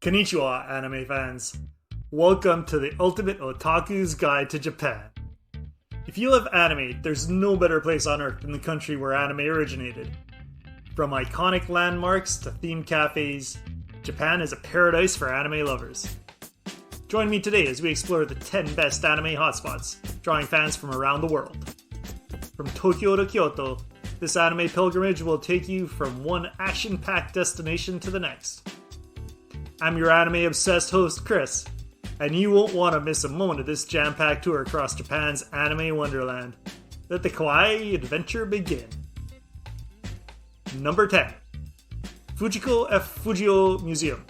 Konnichiwa, anime fans. Welcome to the ultimate otaku's guide to Japan. If you love anime, there's no better place on earth than the country where anime originated. From iconic landmarks to themed cafes, Japan is a paradise for anime lovers. Join me today as we explore the 10 best anime hotspots, drawing fans from around the world. From Tokyo to Kyoto, this anime pilgrimage will take you from one action-packed destination to the next. I'm your anime-obsessed host, Chris, and you won't want to miss a moment of this jam-packed tour across Japan's anime wonderland. Let the kawaii adventure begin. Number 10. Fujio Museum.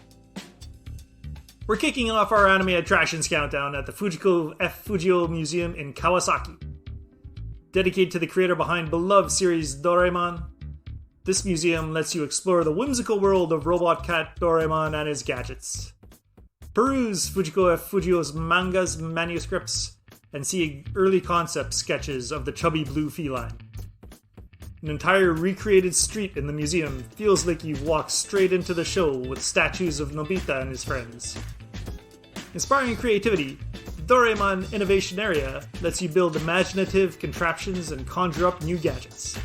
We're kicking off our anime attractions countdown at the Fujio Museum in Kawasaki. Dedicated to the creator behind beloved series Doraemon, this museum lets you explore the whimsical world of robot cat Doraemon and his gadgets. Peruse Fujio's mangas, manuscripts, and see early concept sketches of the chubby blue feline. An entire recreated street in the museum feels like you've walked straight into the show with statues of Nobita and his friends. Inspiring creativity, the Doraemon Innovation Area lets you build imaginative contraptions and conjure up new gadgets.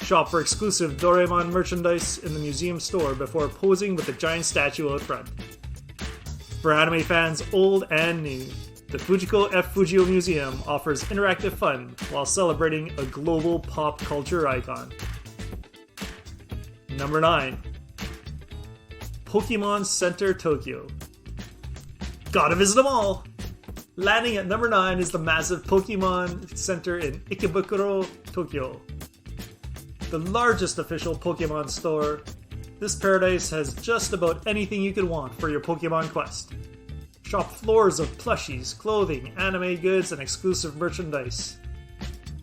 Shop for exclusive Doraemon merchandise in the museum store before posing with the giant statue out front. For anime fans old and new, the Fujio Museum offers interactive fun while celebrating a global pop culture icon. Number 9. Pokemon Center Tokyo. Gotta visit them all! Landing at number 9 is the massive Pokemon Center in Ikebukuro, Tokyo. The largest official Pokemon store, this paradise has just about anything you could want for your Pokemon quest. Shop floors of plushies, clothing, anime goods, and exclusive merchandise.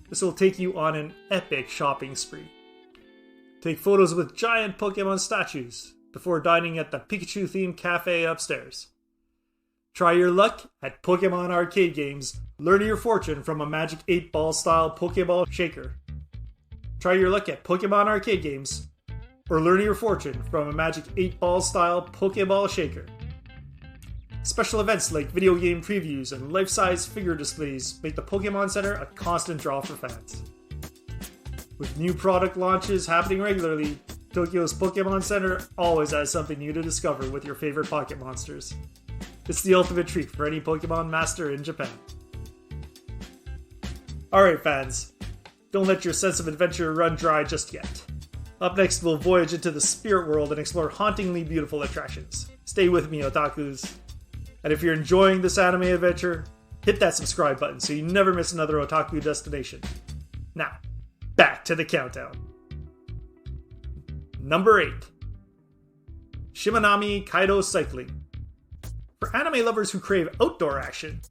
This will take you on an epic shopping spree. Take photos with giant Pokemon statues before dining at the Pikachu-themed cafe upstairs. Try your luck at Pokemon arcade games, learn your fortune from a Magic 8-Ball style Pokeball shaker. Try your luck at Pokemon arcade games, or learn your fortune from a Magic 8-Ball style Pokeball shaker. Special events like video game previews and life-size figure displays make the Pokemon Center a constant draw for fans. With new product launches happening regularly, Tokyo's Pokemon Center always has something new to discover with your favorite pocket monsters. It's the ultimate treat for any Pokemon master in Japan. Alright fans, don't let your sense of adventure run dry just yet. Up next, we'll voyage into the spirit world and explore hauntingly beautiful attractions. Stay with me, otakus. And if you're enjoying this anime adventure, hit that subscribe button so you never miss another otaku destination. Now, back to the countdown. Number 8. Shimanami Kaido Cycling. For anime lovers who crave outdoor action,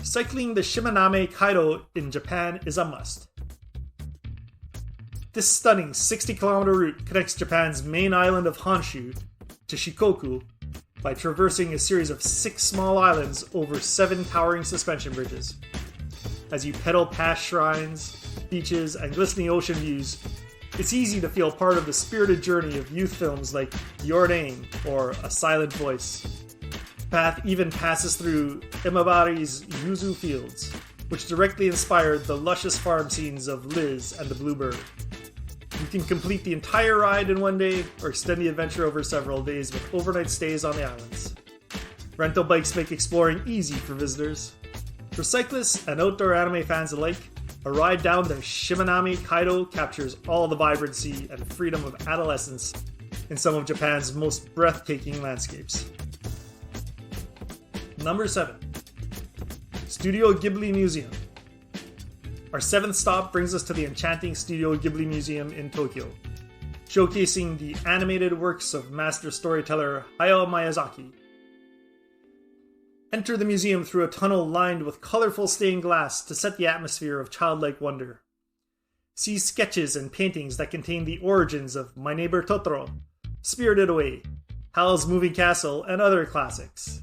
cycling the Shimanami Kaido in Japan is a must. This stunning 60-kilometer route connects Japan's main island of Honshu to Shikoku by traversing a series of 6 small islands over 7 towering suspension bridges. As you pedal past shrines, beaches, and glistening ocean views, it's easy to feel part of the spirited journey of youth films like Your Name or A Silent Voice. The path even passes through Imabari's Yuzu Fields, which directly inspired the luscious farm scenes of Liz and the Bluebird. You can complete the entire ride in one day, or extend the adventure over several days with overnight stays on the islands. Rental bikes make exploring easy for visitors. For cyclists and outdoor anime fans alike, a ride down the Shimanami Kaido captures all the vibrancy and freedom of adolescence in some of Japan's most breathtaking landscapes. Number 7. Studio Ghibli Museum. Our 7th stop brings us to the enchanting Studio Ghibli Museum in Tokyo, showcasing the animated works of master storyteller Hayao Miyazaki. Enter the museum through a tunnel lined with colorful stained glass to set the atmosphere of childlike wonder. See sketches and paintings that contain the origins of My Neighbor Totoro, Spirited Away, Howl's Moving Castle, and other classics.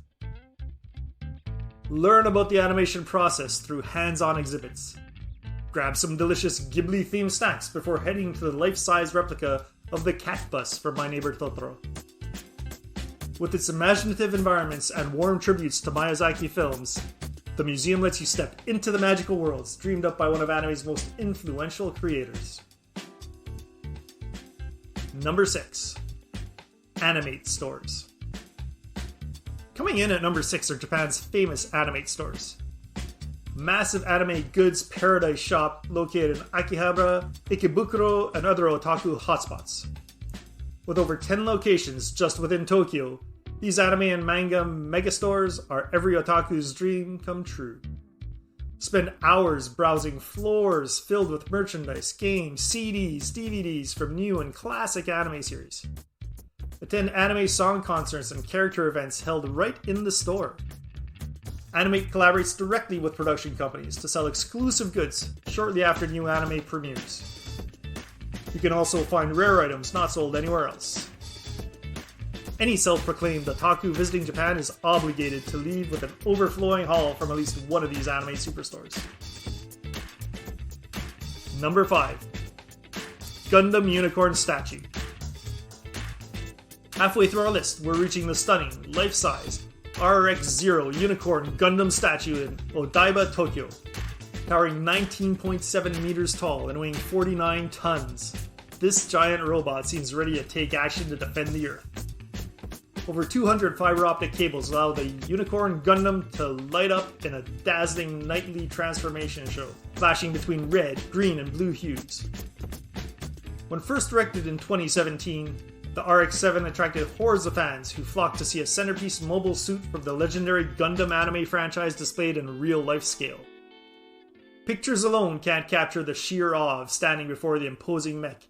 Learn about the animation process through hands-on exhibits. Grab some delicious Ghibli-themed snacks before heading to the life-size replica of the cat bus from My Neighbor Totoro. With its imaginative environments and warm tributes to Miyazaki films, the museum lets you step into the magical worlds dreamed up by one of anime's most influential creators. Number 6. Animate Stores. Coming in at number 6 are Japan's famous Animate Stores. Massive anime goods paradise shop located in Akihabara, Ikebukuro, and other otaku hotspots. With over 10 locations just within Tokyo, these anime and manga megastores are every otaku's dream come true. Spend hours browsing floors filled with merchandise, games, CDs, DVDs from new and classic anime series. Attend anime song concerts and character events held right in the store. Animate collaborates directly with production companies to sell exclusive goods shortly after new anime premieres. You can also find rare items not sold anywhere else. Any self-proclaimed otaku visiting Japan is obligated to leave with an overflowing haul from at least one of these anime superstores. Number 5. Gundam Unicorn Statue. Halfway through our list, we're reaching the stunning, life-size RX-0 Unicorn Gundam statue in Odaiba, Tokyo. Towering 19.7 meters tall and weighing 49 tons, this giant robot seems ready to take action to defend the Earth. Over 200 fiber optic cables allow the Unicorn Gundam to light up in a dazzling nightly transformation show, flashing between red, green, and blue hues. When first directed in 2017, the RX-7 attracted hordes of fans who flocked to see a centerpiece mobile suit from the legendary Gundam anime franchise displayed in real-life scale. Pictures alone can't capture the sheer awe of standing before the imposing mech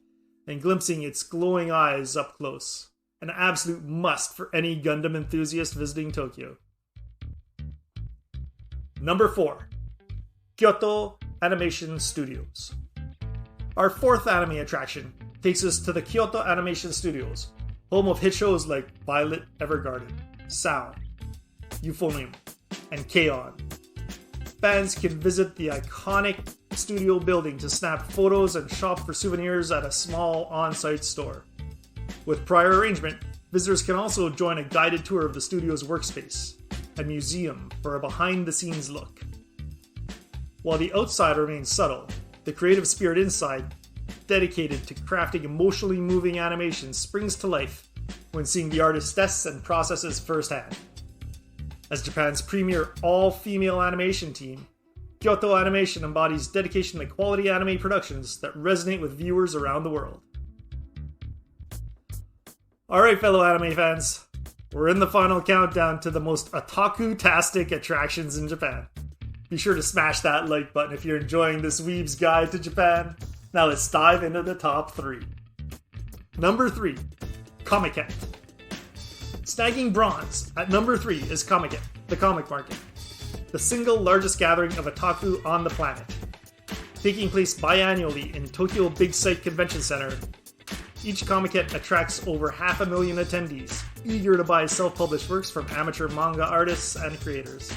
and glimpsing its glowing eyes up close. An absolute must for any Gundam enthusiast visiting Tokyo. Number 4. Kyoto Animation Studios. Our fourth anime attraction takes us to the Kyoto Animation Studios, home of hit shows like Violet Evergarden, Sound, Euphonium, and K-On! Fans can visit the iconic studio building to snap photos and shop for souvenirs at a small on-site store. With prior arrangement, visitors can also join a guided tour of the studio's workspace, a museum for a behind-the-scenes look. While the outside remains subtle, the creative spirit inside, dedicated to crafting emotionally moving animations, springs to life when seeing the artist's tests and processes firsthand. As Japan's premier all-female animation team, Kyoto Animation embodies dedication to quality anime productions that resonate with viewers around the world. Alright, fellow anime fans, we're in the final countdown to the most otaku-tastic attractions in Japan. Be sure to smash that like button if you're enjoying this weeb's guide to Japan. Now let's dive into the top 3. Number 3, Comica. Snagging bronze at number 3 is Comica, the comic market, the single largest gathering of otaku on the planet. Taking place biannually in Tokyo Big Sight Convention Center, each Comica attracts over 500,000 attendees, eager to buy self-published works from amateur manga artists and creators.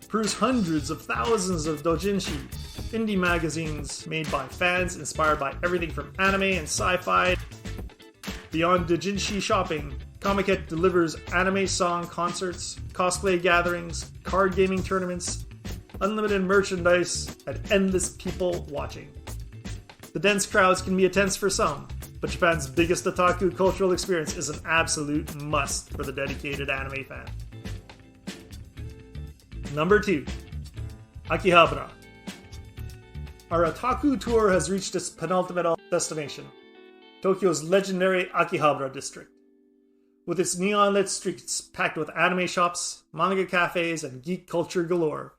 Peruse hundreds of thousands of doujinshi, indie magazines made by fans inspired by everything from anime and sci-fi. Beyond doujinshi shopping, Comica delivers anime song concerts, cosplay gatherings, card gaming tournaments, unlimited merchandise, and endless people watching. The dense crowds can be intense for some, but Japan's biggest otaku cultural experience is an absolute must for the dedicated anime fan. Number 2, Akihabara. Our otaku tour has reached its penultimate destination, Tokyo's legendary Akihabara district. With its neon-lit streets packed with anime shops, manga cafes, and geek culture galore,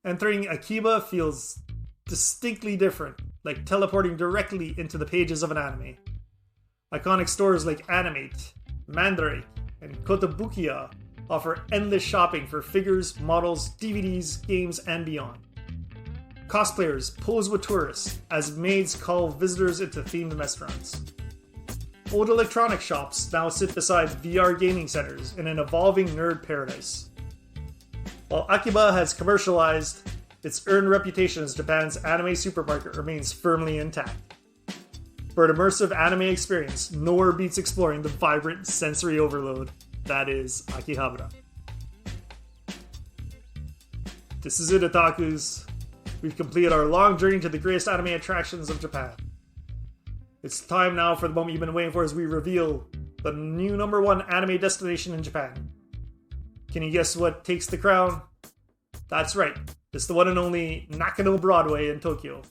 entering Akiba feels distinctly different, like teleporting directly into the pages of an anime. Iconic stores like Animate, Mandarake, and Kotobukiya offer endless shopping for figures, models, DVDs, games, and beyond. Cosplayers pose with tourists as maids call visitors into themed restaurants. Old electronic shops now sit beside VR gaming centers in an evolving nerd paradise. While Akiba has commercialized, its earned reputation as Japan's anime supermarket remains firmly intact. For an immersive anime experience, nowhere beats exploring the vibrant sensory overload that is Akihabara. This is it, Otakus. We've completed our long journey to the greatest anime attractions of Japan. It's time now for the moment you've been waiting for as we reveal the new #1 anime destination in Japan. Can you guess what takes the crown? That's right, it's the one and only Nako Broadway in Tokyo.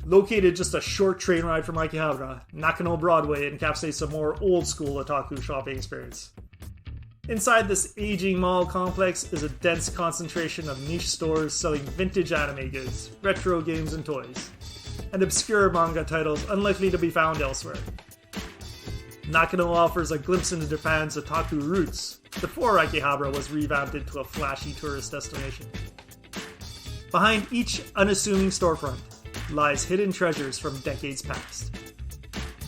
Located just a short train ride from Akihabara, Nako Broadway encapsulates a more old-school otaku shopping experience. Inside this aging mall complex is a dense concentration of niche stores selling vintage anime goods, retro games and toys, and obscure manga titles unlikely to be found elsewhere. Nakano offers a glimpse into Japan's otaku roots before Akihabara was revamped into a flashy tourist destination. Behind each unassuming storefront lies hidden treasures from decades past.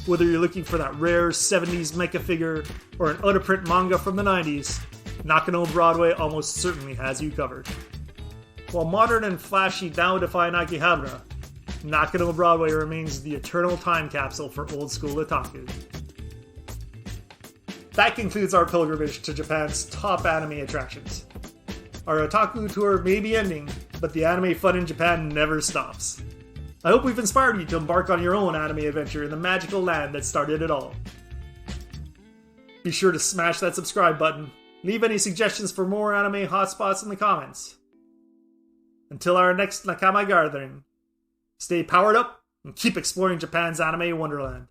Whether you're looking for that rare 70s mecha figure or an out-of-print manga from the 90s, Nako Broadway almost certainly has you covered. While modern and flashy now define Akihabara, Nako Broadway remains the eternal time capsule for old-school otaku. That concludes our pilgrimage to Japan's top anime attractions. Our otaku tour may be ending, but the anime fun in Japan never stops. I hope we've inspired you to embark on your own anime adventure in the magical land that started it all. Be sure to smash that subscribe button. Leave any suggestions for more anime hotspots in the comments. Until our next Nakama gathering, stay powered up and keep exploring Japan's anime wonderland.